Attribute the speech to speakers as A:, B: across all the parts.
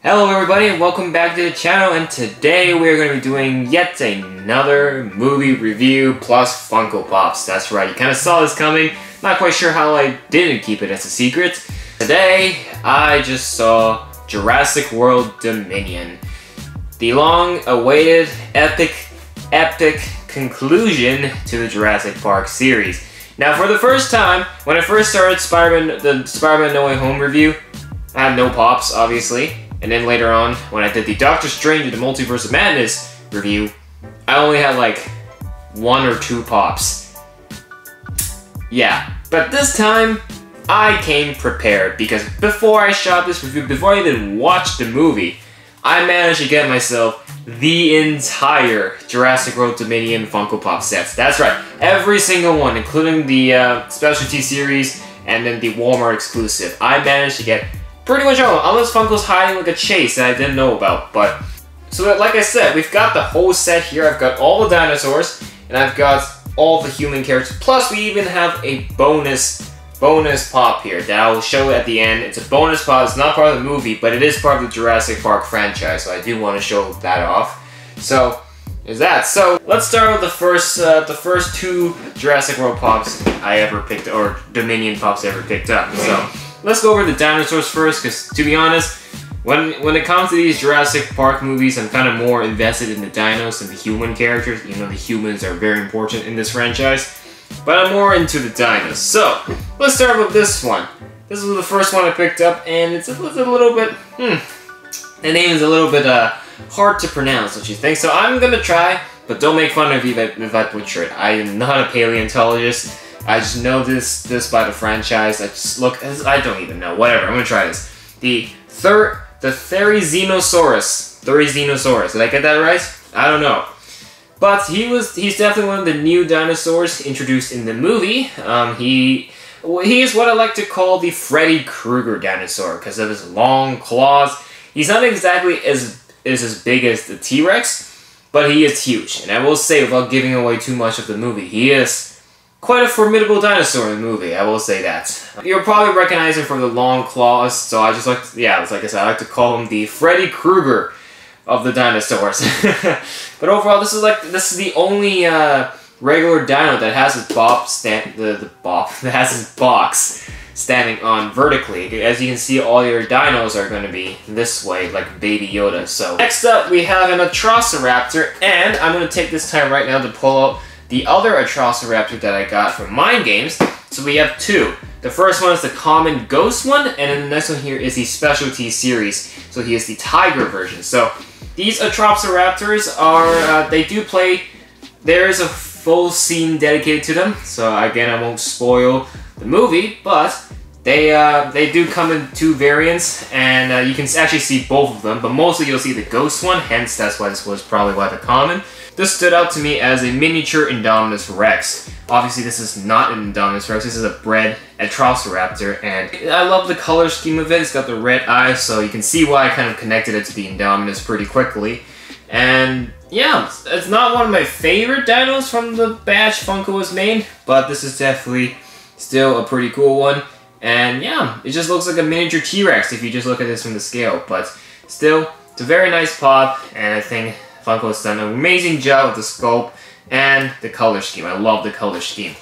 A: Hello everybody and welcome back to the channel, and today we're going to be doing yet another movie review plus Funko Pops. That's right, you kind of saw this coming. Not quite sure how I didn't keep it as a secret. Today, I just saw Jurassic World Dominion. The long-awaited epic conclusion to the Jurassic Park series. Now for the first time, when I first started the Spider-Man No Way Home review, I had no pops, obviously. And then later on, when I did the Doctor Strange and the Multiverse of Madness review, I only had like 1 or 2 pops. Yeah, but this time, I came prepared because before I shot this review, before I even watched the movie, I managed to get myself the entire Jurassic World Dominion Funko Pop sets. That's right, every single one, including the specialty series and then the Walmart exclusive. I managed to get pretty much all, unless Funko's hiding like a chase that I didn't know about. But so that, like I said, we've got the whole set here. I've got all the dinosaurs, and I've got all the human characters. Plus, we even have a bonus pop here that I will show at the end. It's a bonus pop. It's not part of the movie, but it is part of the Jurassic Park franchise. So I do want to show that off. So there's that. So let's start with the first 2 Jurassic World pops I ever picked, or Dominion pops I ever picked up. So let's go over the dinosaurs first, because to be honest, when it comes to these Jurassic Park movies, I'm kind of more invested in the dinos than the human characters, even though the humans are very important in this franchise. But I'm more into the dinos. So, let's start with this one. This was the first one I picked up, and it's a little bit, the name is a little bit hard to pronounce, don't you think? So I'm gonna try, but don't make fun of me if I butcher it. I am not a paleontologist. I just know this by the franchise. I don't even know. Whatever, I'm gonna try this. The Therizinosaurus. Did I get that right? I don't know. But he's definitely one of the new dinosaurs introduced in the movie. He is what I like to call the Freddy Krueger dinosaur because of his long claws. He's not exactly as big as the T-Rex, but he is huge. And I will say, without giving away too much of the movie, he is quite a formidable dinosaur in the movie, I will say that. You'll probably recognize him from the long claws, so I just like to, like I said, I like to call him the Freddy Krueger of the dinosaurs. But overall, this is the only regular dino that has his that has his box standing on vertically. As you can see, all your dinos are going to be this way, like Baby Yoda. So next up, we have an Atrociraptor, and I'm going to take this time right now to pull out the other Atrociraptor that I got from Mind Games. So we have 2. The first one is the common ghost one, and then the next one here is the specialty series. So he is the tiger version. So these Atrociraptors are, they do play, there is a full scene dedicated to them. So again, I won't spoil the movie, but they do come in 2 variants, and you can actually see both of them, but mostly you'll see the ghost one, hence that's why this was probably why the common. This stood out to me as a miniature Indominus Rex. Obviously, this is not an Indominus Rex, this is a bred Atrociraptor, and I love the color scheme of it. It's got the red eyes, so you can see why I kind of connected it to the Indominus pretty quickly. And yeah, it's not one of my favorite dinos from the batch Funko has made, but this is definitely still a pretty cool one. And yeah, it just looks like a miniature T-Rex if you just look at this from the scale, but still, it's a very nice pop, and I think Funko has done an amazing job with the sculpt and the color scheme. I love the color scheme.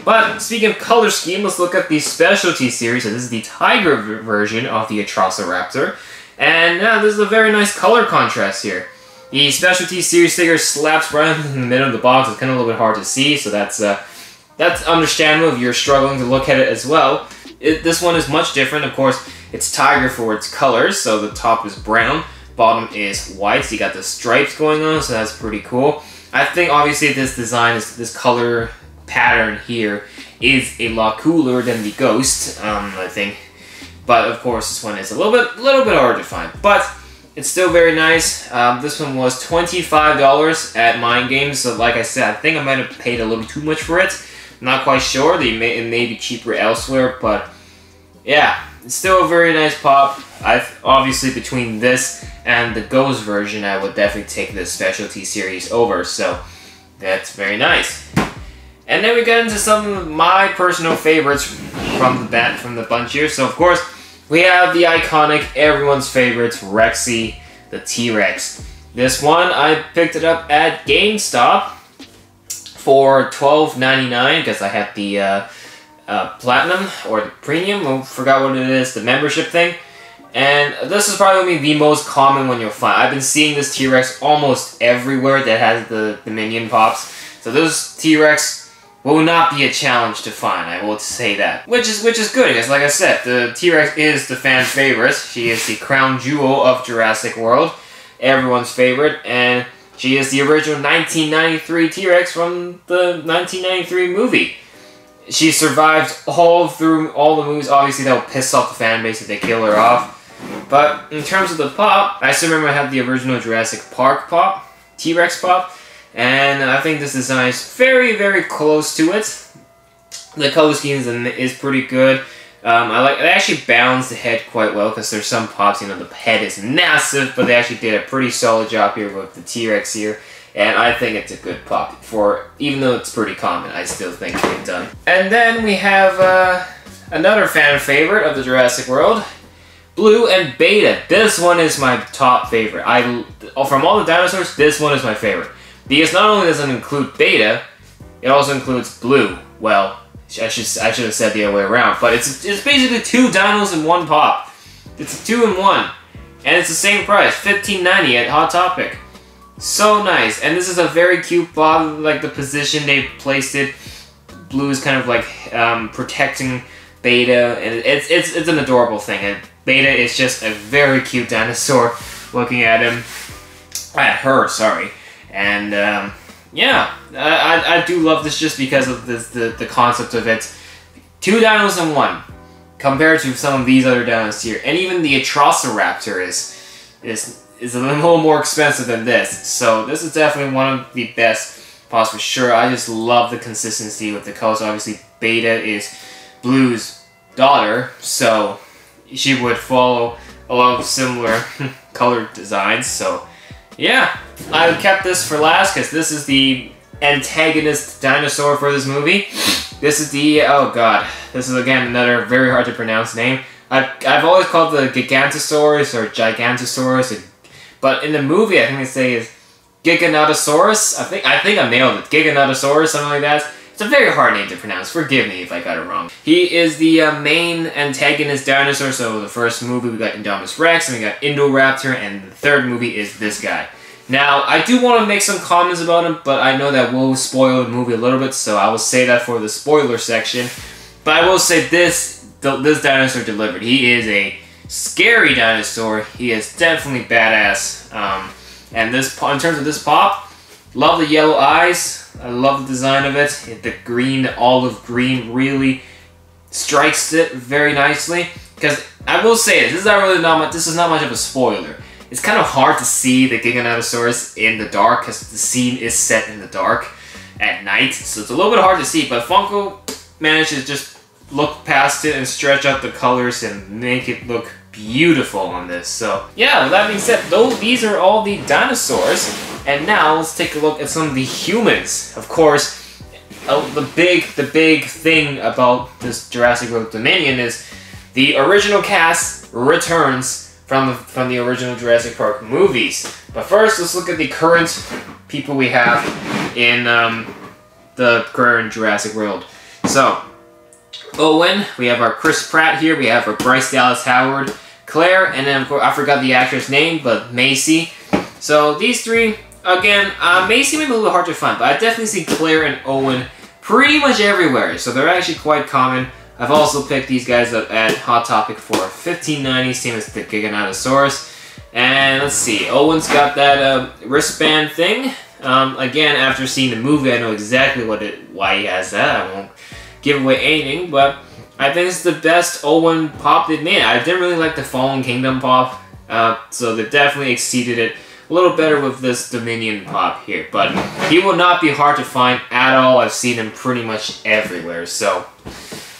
A: But speaking of color scheme, let's look at the specialty series. So this is the tiger version of the Atrociraptor. And this is a very nice color contrast here. The specialty series figure slaps right in the middle of the box. It's kind of a little bit hard to see, so that's understandable if you're struggling to look at it as well. This one is much different. Of course, it's tiger for its colors, so the top is brown. Bottom is white, so you got the stripes going on, so that's pretty cool. I think obviously this design, this color pattern here is a lot cooler than the Ghost, I think. But of course this one is a little bit hard to find, but it's still very nice. This one was $25 at Mind Games, so like I said, I think I might have paid a little too much for it. I'm not quite sure, it may be cheaper elsewhere, but yeah, it's still a very nice pop. Obviously between this and the Ghost version, I would definitely take this specialty series over, so that's very nice. And then we get into some of my personal favorites from the bunch here. So of course, we have the iconic, everyone's favorite, Rexy, the T-Rex. This one, I picked it up at GameStop for $12.99 because I had the Platinum, or the Premium, I forgot what it is, the membership thing. And this is probably the most common one you'll find. I've been seeing this T-Rex almost everywhere that has the Dominion Pops. So this T-Rex will not be a challenge to find, I will say that. Which is good, because like I said, the T-Rex is the fan favorite. She is the crown jewel of Jurassic World, everyone's favorite, and she is the original 1993 T-Rex from the 1993 movie. She survived through all the movies. Obviously, that will piss off the fan base if they kill her off. But in terms of the pop, I still remember I had the original Jurassic Park pop, T-Rex pop, and I think this design is very, very close to it. The color scheme is pretty good. It actually balanced the head quite well, because there's some pops, you know, the head is massive, but they actually did a pretty solid job here with the T-Rex here. And I think it's a good pop. Even though it's pretty common, I still think they've done. And then we have another fan favorite of the Jurassic World, Blue and Beta. This one is my top favorite. From all the dinosaurs, this one is my favorite. Because not only does it include Beta, it also includes Blue. Well, I should have said the other way around. But it's basically 2 dinos in one pop. It's a 2-in-1. And it's the same price, $15.90 at Hot Topic. So nice, and this is a very cute pop, like the position they placed it. Blue is kind of like protecting Beta, and it's an adorable thing. And Beta is just a very cute dinosaur. Looking at her, sorry. And yeah, I do love this just because of the concept of it. 2 dinos in 1, compared to some of these other dinos here, and even the Atrociraptor is a little more expensive than this. So this is definitely one of the best pops for sure. I just love the consistency with the colors. Obviously, Beta is Blue's daughter, so she would follow a lot of similar colored designs. So yeah, I kept this for last because this is the antagonist dinosaur for this movie. This is the, oh god, this is again another very hard to pronounce name. I've always called the Gigantosaurus or Gigantosaurus, but in the movie I think they say is Giganotosaurus. I think I nailed it. Giganotosaurus, something like that. It's a very hard name to pronounce. Forgive me if I got it wrong. He is the main antagonist dinosaur. So the first movie we got Indominus Rex, and we got Indoraptor, and the third movie is this guy. Now, I do want to make some comments about him, but I know that will spoil the movie a little bit, so I will say that for the spoiler section. But I will say this dinosaur delivered. He is a scary dinosaur. He is definitely badass. And this, in terms of this pop, love the yellow eyes. I love the design of it. The green, olive green, really strikes it very nicely. Because I will say this is not much of a spoiler. It's kind of hard to see the Giganotosaurus in the dark because the scene is set in the dark at night, so it's a little bit hard to see. But Funko managed to just look past it and stretch out the colors and make it look beautiful on this. So yeah, with that being said, these are all the dinosaurs, and now let's take a look at some of the humans. Of course, the big thing about this Jurassic World Dominion is the original cast returns from the original Jurassic Park movies. But first, let's look at the current people we have in the current Jurassic World. So, Owen, we have our Chris Pratt here, we have our Bryce Dallas Howard, Claire, and then of course, I forgot the actress name, but Macy. So these three, again, Macy may be a little hard to find, but I definitely see Claire and Owen pretty much everywhere, so they're actually quite common. I've also picked these guys up at Hot Topic for $15.90, same as the Giganotosaurus. And let's see, Owen's got that wristband thing. Again, after seeing the movie, I know exactly why he has that. I won't give away anything, but I think it's the best Owen pop they've made. I didn't really like the Fallen Kingdom pop, so they definitely exceeded it a little better with this Dominion pop here. But he will not be hard to find at all. I've seen him pretty much everywhere, so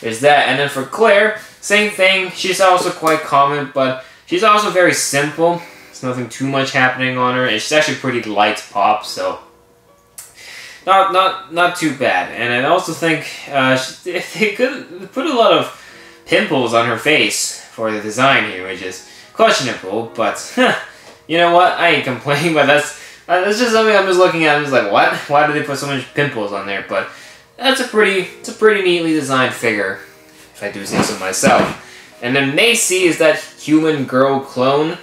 A: there's that. And then for Claire, same thing. She's also quite common, but she's also very simple. There's nothing too much happening on her, and she's actually pretty light pop, so not too bad. And I also think they could put a lot of pimples on her face for the design here, which is questionable, but you know what? I ain't complaining, but that's just something I'm just looking at. I'm just like, what? Why did they put so many pimples on there? But it's a pretty neatly designed figure, if I do say so myself. And then Macy is that human girl clone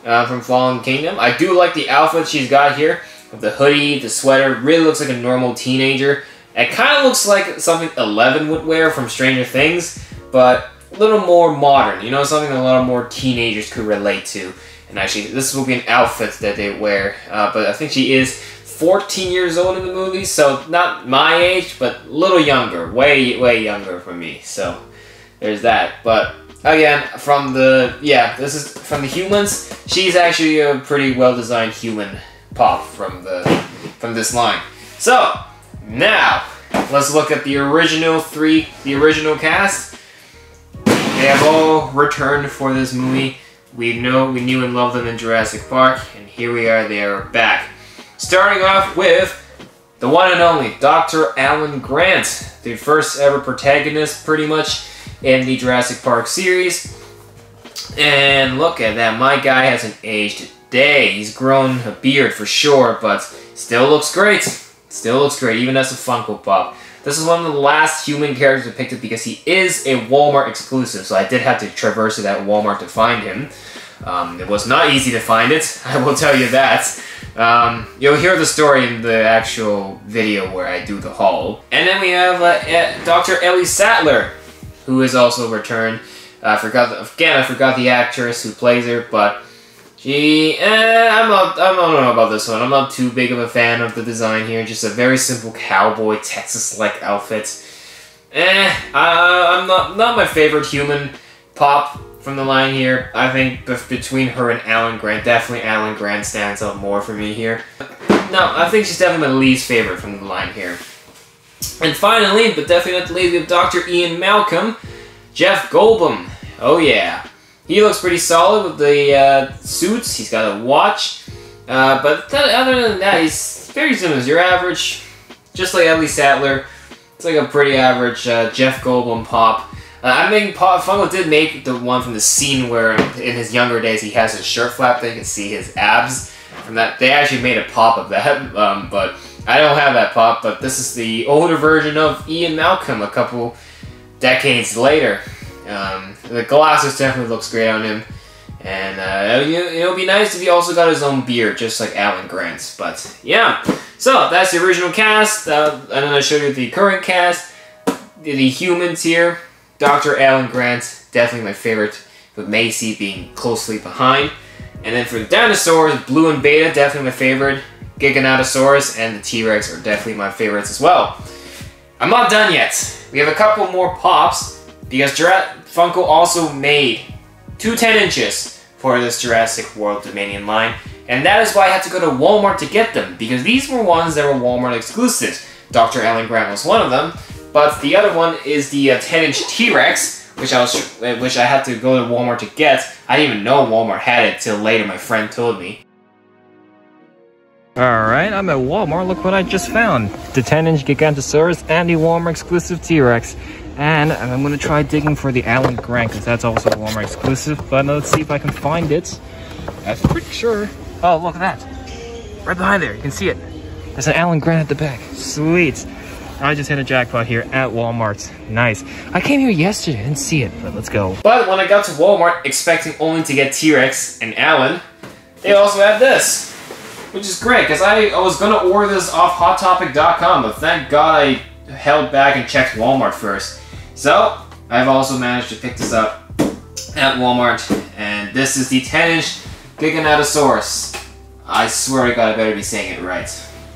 A: from Fallen Kingdom. I do like the outfit she's got here, with the hoodie, the sweater. Really looks like a normal teenager. It kind of looks like something Eleven would wear from Stranger Things, but a little more modern. You know, something a lot more teenagers could relate to. And actually, this will be an outfit that they wear. But I think she is 14 years old in the movie, so not my age, but a little younger. Way younger for me. So there's that. But again, this is from the humans. She's actually a pretty well-designed human pop from this line. So now let's look at the original cast. They have all returned for this movie. We knew and loved them in Jurassic Park, and here we are, they are back. Starting off with the one and only Dr. Alan Grant, the first ever protagonist pretty much in the Jurassic Park series. And look at that, my guy hasn't aged a day. He's grown a beard for sure, but still looks great. Still looks great, even as a Funko Pop. This is one of the last human characters depicted because he is a Walmart exclusive, so I did have to traverse it at Walmart to find him. It was not easy to find it, I will tell you that. You'll hear the story in the actual video where I do the haul. And then we have Dr. Ellie Sattler, who is also returned. I forgot the actress who plays her, but I don't know about this one. I'm not too big of a fan of the design here. Just a very simple cowboy Texas-like outfit. I'm not my favorite human pop from the line here. I think between her and Alan Grant, definitely Alan Grant stands out more for me here. No, I think she's definitely my least favorite from the line here. And finally, but definitely not the least, we have Dr. Ian Malcolm, Jeff Goldblum. Oh yeah. He looks pretty solid with the suits. He's got a watch. But other than that, he's very similar. Your average, just like Ellie Sattler. It's like a pretty average Jeff Goldblum pop. I mean, Funko did make the one from the scene where in his younger days he has his shirt flap. They can see his abs. From that, they actually made a pop of that. But I don't have that pop. But this is the older version of Ian Malcolm a couple decades later. The glasses definitely looks great on him, and it'll be nice if he also got his own beard, just like Alan Grant's. But yeah, so that's the original cast, and then I showed you the current cast. The humans here, Dr. Alan Grant, definitely my favorite, with Macy being closely behind. And then for the dinosaurs, Blue and Beta, definitely my favorite. Giganotosaurus and the T-Rex are definitely my favorites as well. I'm not done yet. We have a couple more pops, because Funko also made 2 10-inches for this Jurassic World Dominion line, and that is why I had to go to Walmart to get them, because these were ones that were Walmart exclusives. Dr. Alan Grant was one of them, but the other one is the 10-inch T-Rex, which I had to go to Walmart to get. I didn't even know Walmart had it till later. My friend told me. Alright, I'm at Walmart. Look what I just found. The 10-inch Gigantosaurus and the Walmart exclusive T-Rex. And I'm going to try digging for the Alan Grant, because that's also a Walmart exclusive. But let's see if I can find it. I'm pretty sure. Oh, look at that. Right behind there. You can see it. There's an Alan Grant at the back. Sweet. I just hit a jackpot here at Walmart. Nice. I came here yesterday. I didn't see it, but let's go. But when I got to Walmart, expecting only to get T-Rex and Alan, they also had this. Which is great, because I was going to order this off HotTopic.com, but thank God I held back and checked Walmart first. So, I've also managed to pick this up at Walmart, and this is the 10-inch Giganotosaurus. I swear to God I better be saying it right.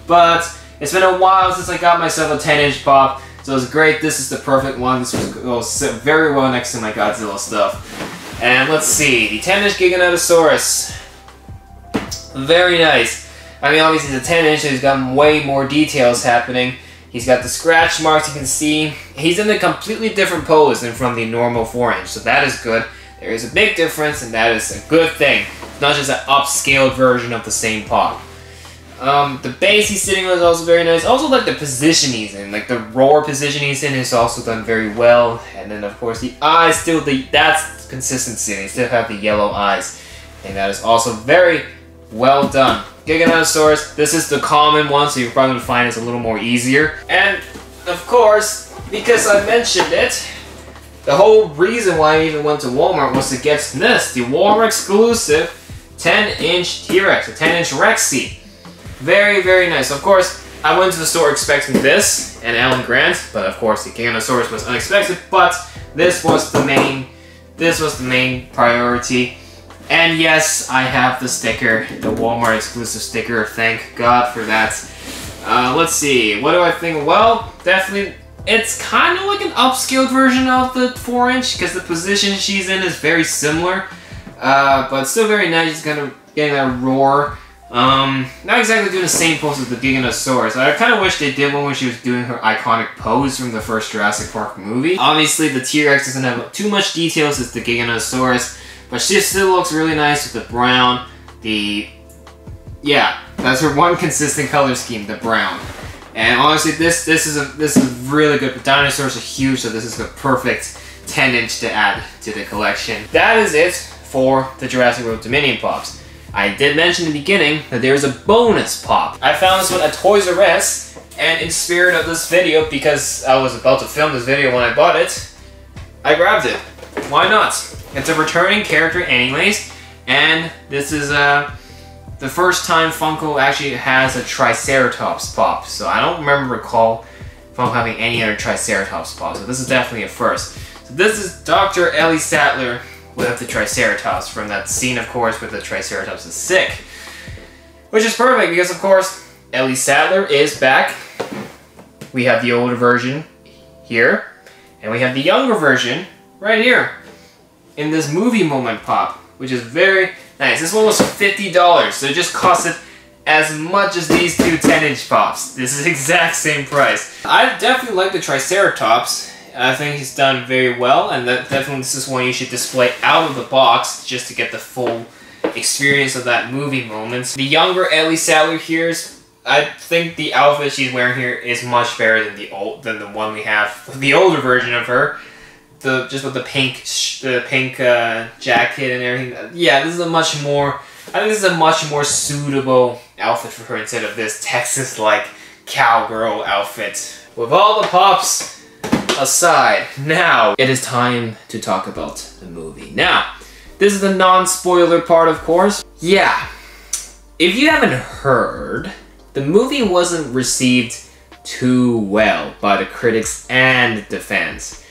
A: But, it's been a while since I got myself a 10-inch pop, so it's great. This is the perfect one. This will sit very well next to my Godzilla stuff. And let's see, the 10-inch Giganotosaurus. Very nice. I mean, obviously it's a 10-inch, so he's got way more details happening. He's got the scratch marks, you can see. He's in a completely different pose than from the normal 4-inch, so that is good. There is a big difference, and that is a good thing. It's not just an upscaled version of the same pop. The base he's sitting on is also very nice. Also like the position he's in, like the roar position he's in is also done very well. And then of course the eyes, that's consistency. They still have the yellow eyes. And that is also very well done. Giganotosaurus, this is the common one, so you're probably going to find it's a little more easier. And of course, because I mentioned it, the whole reason why I even went to Walmart was to get this, the Walmart exclusive 10-inch T-Rex, a 10-inch Rexy. Very, very nice. Of course, I went to the store expecting this and Alan Grant, but of course the Giganotosaurus was unexpected, but this was the main priority. And yes, I have the sticker, the Walmart exclusive sticker. Thank God for that. Let's see, what do I think? Well, definitely, it's kind of like an upscaled version of the 4-inch, because the position she's in is very similar. But still very nice, just kind of getting that roar. Not exactly doing the same pose as the Giganotosaurus. I kind of wish they did one when she was doing her iconic pose from the first Jurassic Park movie. Obviously, the T-Rex doesn't have too much details as the Giganotosaurus, but she still looks really nice with the brown, yeah, that's her one consistent color scheme, the brown. And honestly, this is really good. The dinosaurs are huge, so this is the perfect 10-inch to add to the collection. That is it for the Jurassic World Dominion Pops. I did mention in the beginning that there's a bonus pop. I found this one at Toys R Us, and in spirit of this video, because I was about to film this video when I bought it, I grabbed it. Why not? It's a returning character anyways, and this is the first time Funko actually has a Triceratops pop. So I don't recall Funko having any other Triceratops pop, so this is definitely a first. So this is Dr. Ellie Sattler with the Triceratops from that scene, of course, where the Triceratops is sick. Which is perfect because, of course, Ellie Sattler is back. We have the older version here, and we have the younger version right here in this movie moment pop, which is very nice. This one was $50, so it just costed as much as these two 10-inch pops. This is the exact same price. I definitely like the Triceratops. I think he's done very well, and that definitely this is one you should display out of the box just to get the full experience of that movie moment. The younger Ellie Sattler here is, I think the outfit she's wearing here is much better than the one we have, the older version of her. Just with the pink jacket and everything. Yeah, this is a much more, I think this is a much more suitable outfit for her instead of this Texas-like cowgirl outfit. With all the pops aside, now it is time to talk about the movie. Now, this is the non-spoiler part, of course. Yeah, if you haven't heard, the movie wasn't received too well by the critics and the fans.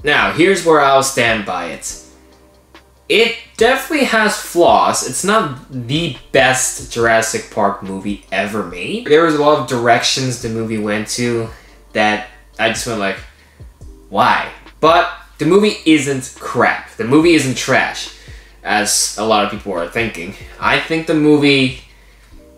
A: Now, here's where I'll stand by it. It definitely has flaws. It's not the best Jurassic Park movie ever made. There was a lot of directions the movie went to that I just went like, why? But the movie isn't crap. The movie isn't trash, as a lot of people are thinking. I think the movie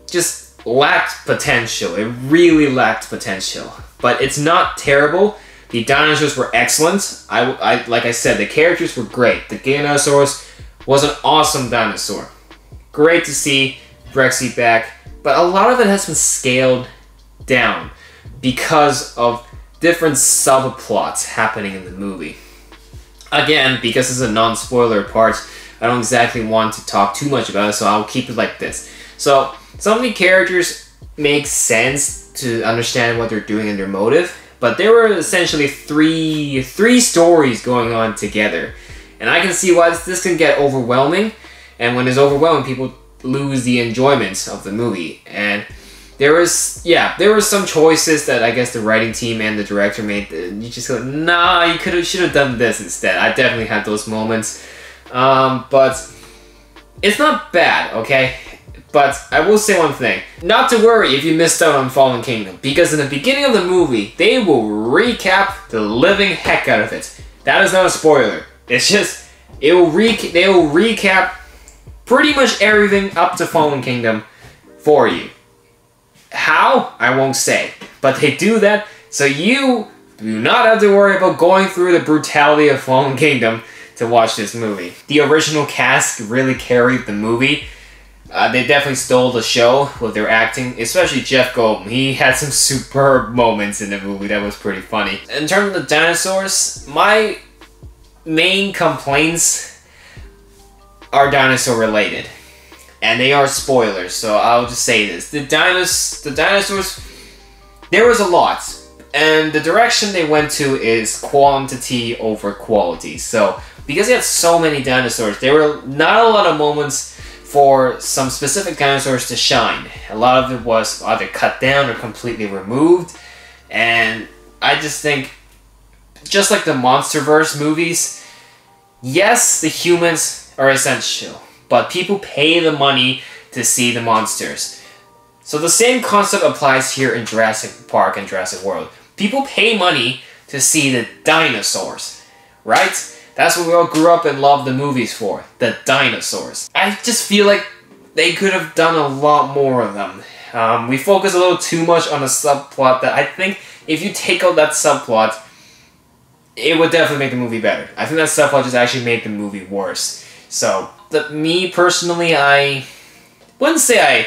A: just lacked potential. It really lacked potential. But it's not terrible. The dinosaurs were excellent. Like I said, the characters were great. The Giganotosaurus was an awesome dinosaur. Great to see Rexy back, but a lot of it has been scaled down because of different subplots happening in the movie. Again, because it's a non-spoiler part, I don't exactly want to talk too much about it, so I'll keep it like this. So, some of the characters make sense to understand what they're doing and their motive, but there were essentially three stories going on together. And I can see why this can get overwhelming, and when it's overwhelming, people lose the enjoyment of the movie. And there were some choices that I guess the writing team and the director made. You just go, nah, you should have done this instead. I definitely had those moments, but it's not bad, okay? But I will say one thing. Not to worry if you missed out on Fallen Kingdom, because in the beginning of the movie, they will recap the living heck out of it. That is not a spoiler. It's just, they will recap pretty much everything up to Fallen Kingdom for you. How? I won't say. But they do that, so you do not have to worry about going through the brutality of Fallen Kingdom to watch this movie. The original cast really carried the movie. They definitely stole the show with their acting, especially Jeff Goldblum. He had some superb moments in the movie that was pretty funny. In terms of the dinosaurs, my main complaints are dinosaur related. And they are spoilers, so I'll just say this. The dinosaurs, there was a lot. And the direction they went to is quantity over quality. So, because they had so many dinosaurs, there were not a lot of moments for some specific dinosaurs to shine. A lot of it was either cut down or completely removed. And I just think, just like the MonsterVerse movies, yes, the humans are essential, but people pay the money to see the monsters. So the same concept applies here in Jurassic Park and Jurassic World. People pay money to see the dinosaurs, right? That's what we all grew up and loved the movies for, the dinosaurs. I just feel like they could have done a lot more of them. We focus a little too much on a subplot that I think if you take out that subplot, it would definitely make the movie better. I think that subplot just actually made the movie worse. So, me personally, I wouldn't say I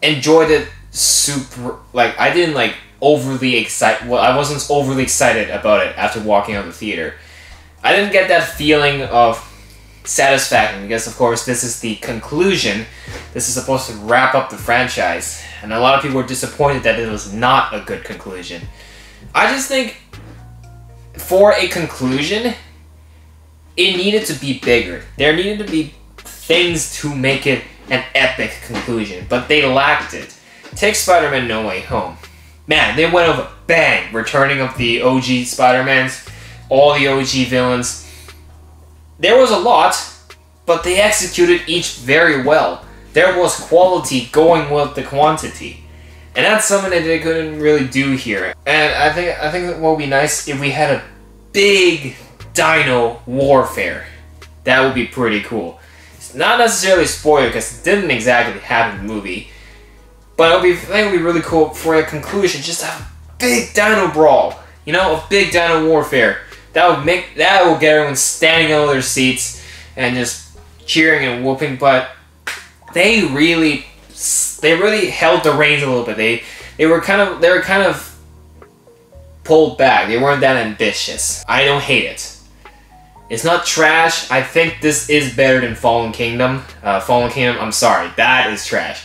A: enjoyed it super, like, I didn't like overly excited, well, I wasn't overly excited about it after walking out of the theater. I didn't get that feeling of satisfaction because, of course, this is the conclusion. This is supposed to wrap up the franchise, and a lot of people were disappointed that it was not a good conclusion. I just think for a conclusion, it needed to be bigger. There needed to be things to make it an epic conclusion, but they lacked it. Take Spider-Man No Way Home. Man, they went over bang, returning of the OG Spider-Mans, all the OG villains. There was a lot, but they executed each very well. There was quality going with the quantity. And that's something that they couldn't really do here. And I think what would be nice if we had a big dino warfare. That would be pretty cool. It's not necessarily a spoiler because it didn't exactly happen in the movie. But I think it would be really cool for a conclusion, just a big dino brawl. You know, a big dino warfare. That will get everyone standing on their seats and just cheering and whooping. But they really held the reins a little bit. They were kind of pulled back. They weren't that ambitious. I don't hate it. It's not trash. I think this is better than Fallen Kingdom. Fallen Kingdom, I'm sorry, that is trash.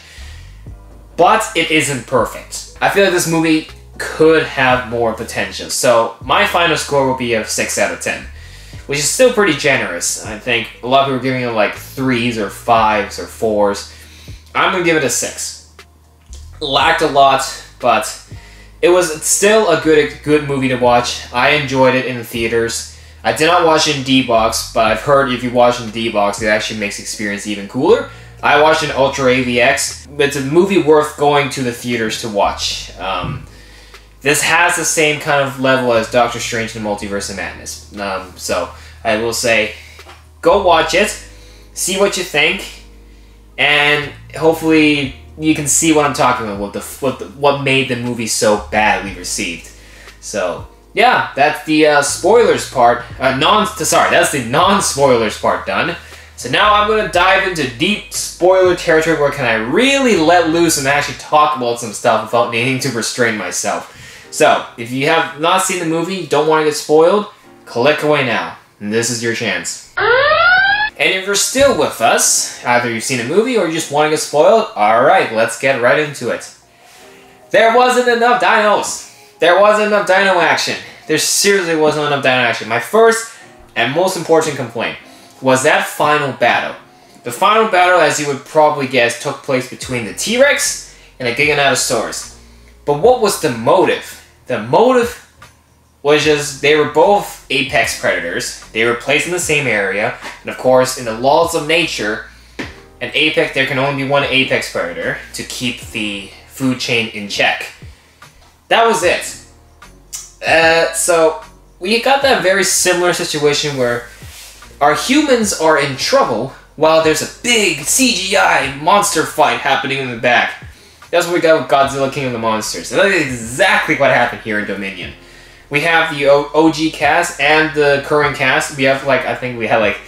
A: But it isn't perfect. I feel like this movie could have more potential. So my final score will be a 6 out of 10, which is still pretty generous. I think a lot of people are giving it like 3s or 5s or 4s. I'm gonna give it a 6. Lacked a lot, but it was still a good movie to watch. I enjoyed it in the theaters. I did not watch it in D-Box, but I've heard if you watch it in D-Box, it actually makes the experience even cooler. I watched it in Ultra AVX. It's a movie worth going to the theaters to watch. This has the same kind of level as Doctor Strange and the Multiverse of Madness. So I will say, go watch it, see what you think, and hopefully you can see what I'm talking about, what made the movie so badly received. So yeah, that's the spoilers part. That's the non-spoilers part done. So now I'm going to dive into deep spoiler territory where can I really let loose and actually talk about some stuff without needing to restrain myself. So, if you have not seen the movie, don't want to get spoiled, click away now. And this is your chance. And if you're still with us, either you've seen a movie or you just want to get spoiled, alright, let's get right into it. There wasn't enough dinos. There wasn't enough dino action. There seriously wasn't enough dino action. My first and most important complaint was that final battle. The final battle, as you would probably guess, took place between the T-Rex and the Giganotosaurus. But what was the motive? The motive was just they were both apex predators. They were placed in the same area. And of course, in the laws of nature, there can only be one apex predator to keep the food chain in check. That was it. So we got that very similar situation where our humans are in trouble while there's a big CGI monster fight happening in the back. That's what we got with Godzilla King of the Monsters. And that is exactly what happened here in Dominion. We have the OG cast and the current cast. We have I think we had like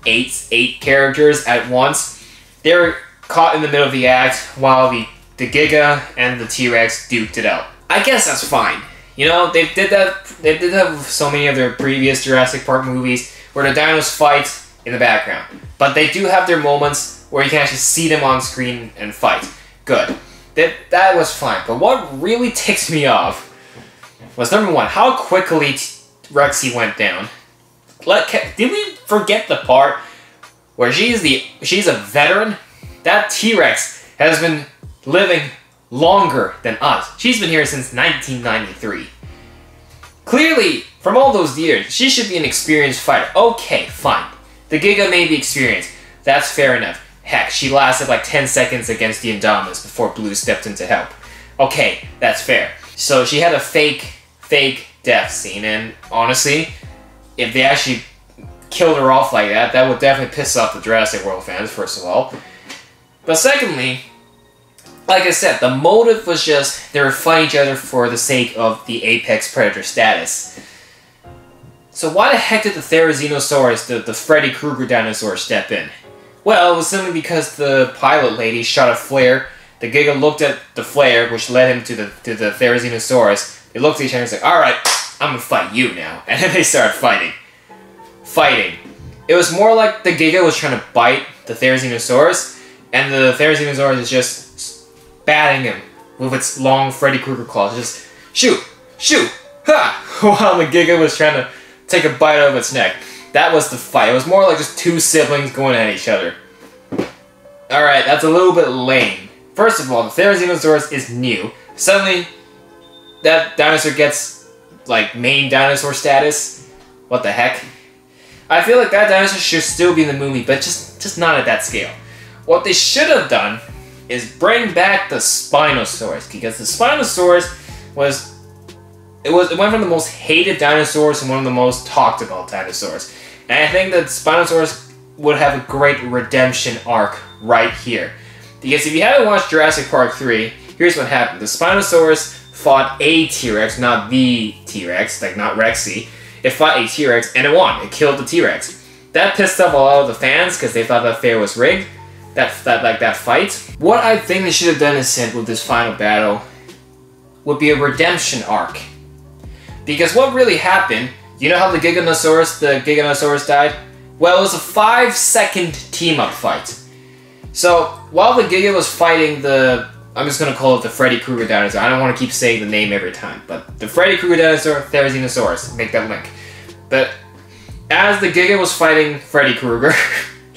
A: eight characters at once. They're caught in the middle of the act while the Giga and the T-Rex duked it out. I guess that's fine. You know, they did that with so many of their previous Jurassic Park movies where the dinos fight in the background. But they do have their moments where you can actually see them on screen and fight. Good. That was fine. But what really ticks me off was, number one, how quickly Rexy went down. Did we forget the part where she's a veteran? That T-Rex has been living longer than us. She's been here since 1993. Clearly, from all those years, she should be an experienced fighter. Okay, fine. The Giga may be experienced. That's fair enough. Heck, she lasted like 10 seconds against the Indominus before Blue stepped in to help. Okay, that's fair. So she had a fake death scene, and honestly, if they actually killed her off like that, that would definitely piss off the Jurassic World fans, first of all. But secondly, like I said, the motive was just they were fighting each other for the sake of the apex predator status. So why the heck did the Therizinosaurus, the Freddy Krueger dinosaur, step in? Well, it was simply because the pilot lady shot a flare. The Giga looked at the flare, which led him to the Therizinosaurus. They looked at each other and said, "Alright, I'm gonna fight you now." And then they started fighting. It was more like the Giga was trying to bite the Therizinosaurus, and the Therizinosaurus is just batting him with its long Freddy Krueger claws. Just shoot, ha! While the Giga was trying to take a bite out of its neck. That was the fight. It was more like just two siblings going at each other. Alright, that's a little bit lame. First of all, the Therizinosaurus is new. Suddenly, that dinosaur gets, like, main dinosaur status. What the heck? I feel like that dinosaur should still be in the movie, but just not at that scale. What they should have done is bring back the Spinosaurus, because the Spinosaurus it went from the most hated dinosaurs to one of the most talked about dinosaurs. And I think that Spinosaurus would have a great redemption arc right here. Because if you haven't watched Jurassic Park 3, here's what happened. The Spinosaurus fought a T-Rex, not the T-Rex, like not Rexy. It fought a T-Rex and it won. It killed the T-Rex. That pissed off a lot of the fans because they thought that fair was rigged. That fight. What I think they should have done instead with this final battle would be a redemption arc. Because what really happened, you know how the Giganosaurus died? Well, it was a 5-second team-up fight. So, while the Giga was fighting I'm just gonna call it the Freddy Krueger dinosaur. I don't want to keep saying the name every time, but the Freddy Krueger dinosaur, Therizinosaurus, make that link. But as the Giga was fighting Freddy Krueger,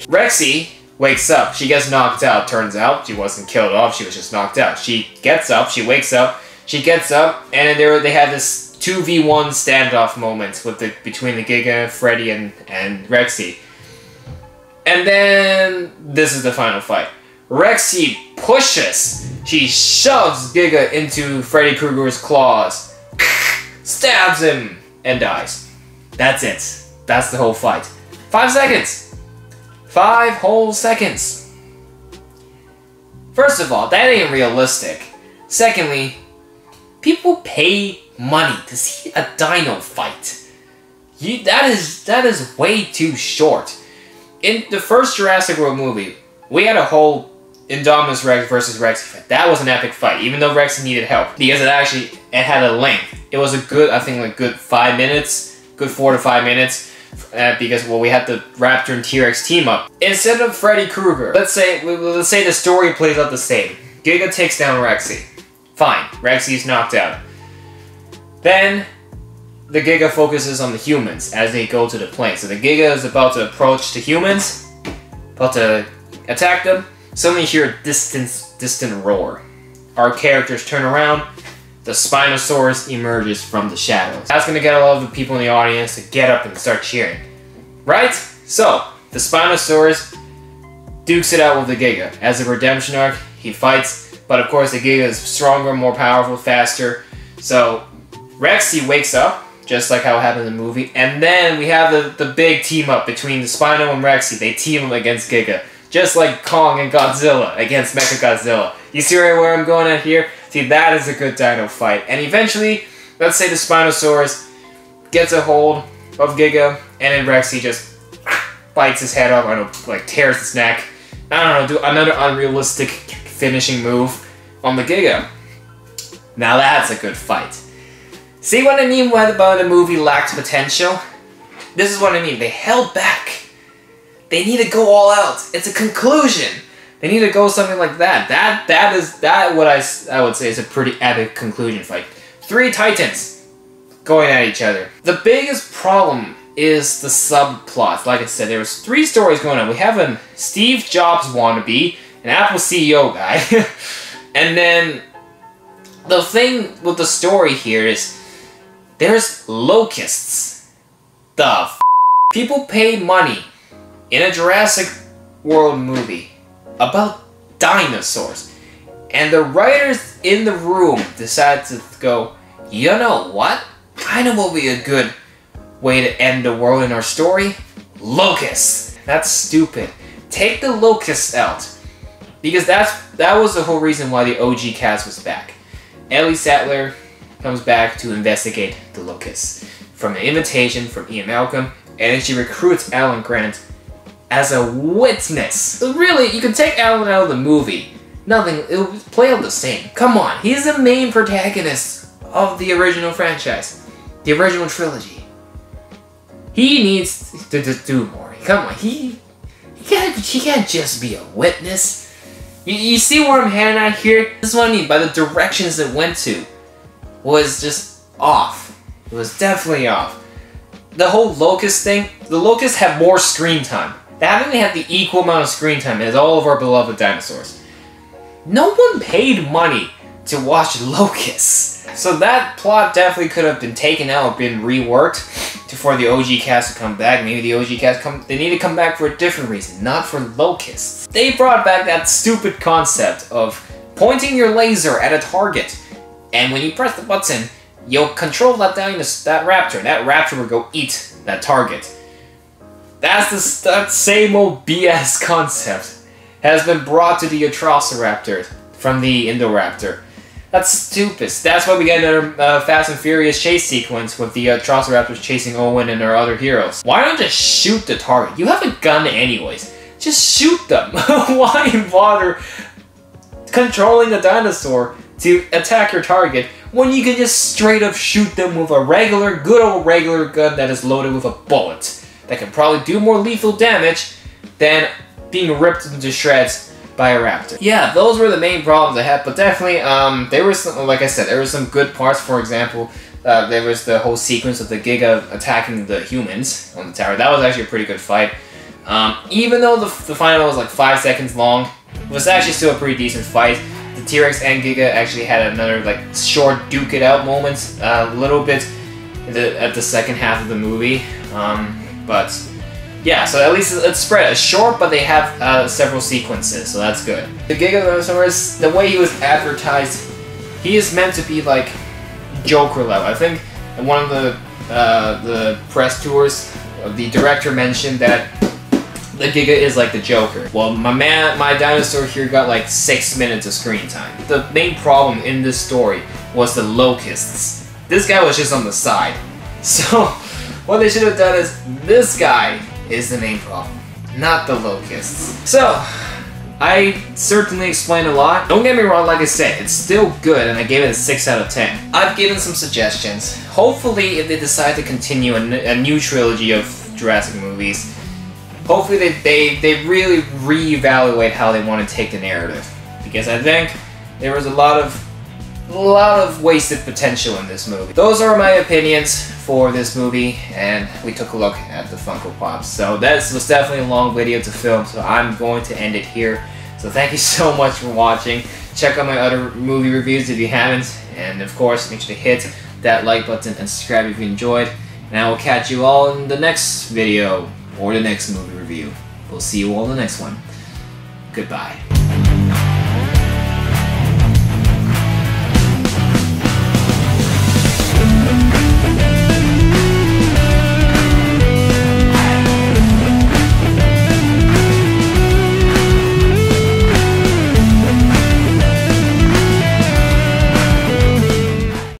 A: Rexy wakes up. She gets knocked out, turns out. She wasn't killed off, she was just knocked out. She gets up, she wakes up, and then they had this 2v1 standoff moment between the Giga, Freddy, and Rexy. And then this is the final fight. Rexy pushes. She shoves Giga into Freddy Krueger's claws, stabs him, and dies. That's it. That's the whole fight. 5 seconds. 5 whole seconds. First of all, that ain't realistic. Secondly, people pay money to see a dino fight. That is way too short. In the first Jurassic World movie, we had a whole Indominus Rex versus Rexy fight. That was an epic fight, even though Rexy needed help. Because it had a length. It was a good, I think, like good 5 minutes. Good 4 to 5 minutes. Because, well, we had the Raptor and T-Rex team up. Instead of Freddy Krueger, let's say the story plays out the same. Giga takes down Rexy. Fine, Rexy's knocked out. Then, the Giga focuses on the humans as they go to the plane. So the Giga is about to approach the humans, about to attack them. Suddenly you hear a distant roar. Our characters turn around. The Spinosaurus emerges from the shadows. That's gonna get a lot of the people in the audience to get up and start cheering. Right? So, the Spinosaurus dukes it out with the Giga. As a redemption arc, he fights, but of course the Giga is stronger, more powerful, faster. So, Rexy wakes up, just like how it happened in the movie, and then we have the big team up between the Spino and Rexy. They team up against Giga. Just like Kong and Godzilla against Mechagodzilla. You see where I'm going at here? See, that is a good dino fight. And eventually, let's say the Spinosaurus gets a hold of Giga, and then Rexy just bites his head off, like tears his neck, I don't know, do another unrealistic finishing move on the Giga. Now that's a good fight. See what I mean about the movie lacked potential? This is what I mean. They held back. They need to go all out. It's a conclusion. They need to go something like that. That what I would say is a pretty epic conclusion fight. 3 titans going at each other. The biggest problem is the subplot. Like I said, there was 3 stories going on. We have a Steve Jobs wannabe, an Apple CEO guy, and then the thing with the story here is there's locusts. The f***. People pay money in a Jurassic World movie about dinosaurs, and the writers in the room decide to go, you know what? I know what would be a good way to end the world in our story. Locusts. That's stupid. Take the locusts out, because that was the whole reason why the OG cast was back. Ellie Sattler comes back to investigate the locusts from an invitation from Ian Malcolm, and then she recruits Alan Grant as a witness. So really, you can take Alan out of the movie. Nothing, it'll play out the same. Come on, he's the main protagonist of the original franchise. The original trilogy. He needs to do more. Come on, he can't just be a witness. You see where I'm heading at here? This is what I mean by the directions it went to was just off. It was definitely off. The whole locust thing, the locusts have more screen time. They haven't had the equal amount of screen time as all of our beloved dinosaurs. No one paid money to watch locusts. So that plot definitely could have been taken out or been reworked for the OG cast to come back. Maybe the OG cast they need to come back for a different reason, not for locusts. They brought back that stupid concept of pointing your laser at a target, and when you press the button, you'll control that raptor. That raptor will go eat that target. That's that same old BS concept has been brought to the Atrociraptor from the Indoraptor. That's stupid. That's why we get another Fast and Furious chase sequence with the Atrociraptors chasing Owen and our other heroes. Why not just shoot the target? You have a gun anyways. Just shoot them. Why bother controlling a dinosaur to attack your target when you can just straight up shoot them with a good old regular gun that is loaded with a bullet that can probably do more lethal damage than being ripped into shreds by a raptor. Yeah, those were the main problems I had, but definitely, there was some, like I said, there were some good parts. For example, there was the whole sequence of the Giga attacking the humans on the tower. That was actually a pretty good fight. Even though the final was like 5 seconds long, it was actually still a pretty decent fight. The T-Rex and Giga actually had another like short duke it out moments, a little bit at the second half of the movie. But yeah, so at least it's spread. It's short, but they have several sequences, so that's good. The Giganosaurus, the way he was advertised, he is meant to be like Joker level. I think in one of the press tours, the director mentioned that the Giga is like the Joker. Well, my dinosaur here got like 6 minutes of screen time. The main problem in this story was the locusts. This guy was just on the side. So what they should have done is this guy is the main problem, not the locusts. So, I certainly explained a lot. Don't get me wrong, like I said, it's still good, and I gave it a 6 out of 10. I've given some suggestions. Hopefully, if they decide to continue a new trilogy of Jurassic movies, hopefully they really reevaluate how they want to take the narrative. Because I think there was a lot of wasted potential in this movie. Those are my opinions for this movie, and we took a look at the Funko Pops. So this was definitely a long video to film, so I'm going to end it here. So thank you so much for watching. Check out my other movie reviews if you haven't, and of course make sure to hit that like button and subscribe if you enjoyed. And I will catch you all in the next video or the next movie review. We'll see you all in the next one. Goodbye.